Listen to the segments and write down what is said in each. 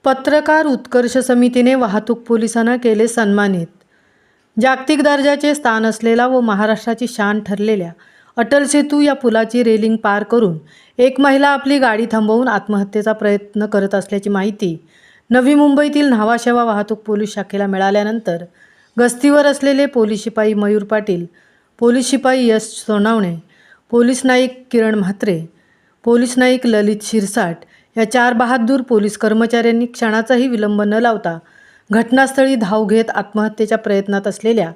पत्रकार उत्कर्ष समितीने वाहतूक पोलिसांना केले सन्मानित। जागतिक दर्जाचे स्थान असलेला व महाराष्ट्राची शान ठरलेल्या अटल सेतू या पुलाची रेलिंग पार करून एक महिला आपली गाडी थांबवून आत्महत्येचा प्रयत्न करत असल्याची माहिती नवी मुंबईतील न्हावा शेवा वाहतूक पोलीस शाखेला मिळाल्यानंतर गस्तीवर असलेले पोलीस शिपाई मयूर पाटील, पोलीस शिपाई यश सोनावणे, पोलीस नाईक किरण म्हात्रे, पोलीस नाईक ललित शिरसाट या 4 बहादूर पोलीस कर्मचाऱ्यांनी क्षणाचाही विलंब न लावता घटनास्थळी धाव घेत आत्महत्येच्या प्रयत्नात असलेल्या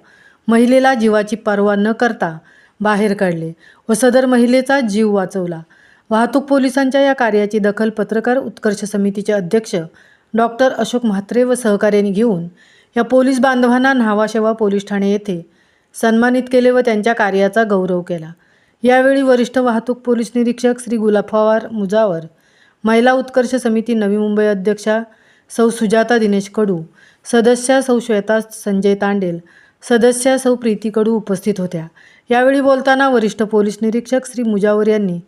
महिलेला जीवाची पर्वा न करता बाहेर काढले व सदर महिलेचा जीव वाचवला। वाहतूक पोलिसांच्या या कार्याची दखल पत्रकार उत्कर्ष समितीचे अध्यक्ष डॉक्टर अशोक म्हात्रे व सहकार्याने घेऊन या पोलीस बांधवांना न्हावा शेवा पोलीस ठाणे येथे सन्मानित केले व त्यांच्या कार्याचा गौरव केला। यावेळी वरिष्ठ वाहतूक पोलीस निरीक्षक श्री गुलाफावार मुजावर, महिला उत्कर्ष समिती नवी मुंबई अध्यक्षा सौ सुजाता दिनेश कडू, सदस्या सौ श्वेता संजय तांडेल, सदस्या सौ प्रीती कडू उपस्थित होत्या। यावेळी बोलताना वरिष्ठ पोलीस निरीक्षक श्री मुजावर यांनी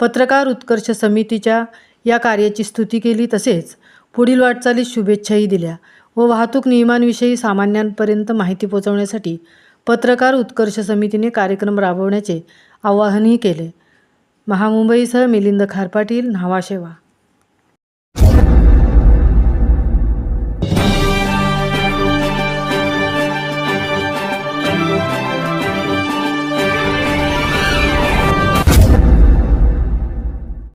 पत्रकार उत्कर्ष समितीच्या या कार्याची स्तुती केली, तसेच पुढील वाटचालीस शुभेच्छाही दिल्या व वाहतूक नियमांविषयी सामान्यांपर्यंत माहिती पोहोचवण्यासाठी पत्रकार उत्कर्ष समितीने कार्यक्रम राबवण्याचे आवाहनही केले। महामुंबईसह मिलिंद खारपाटील, न्हावा शेवा।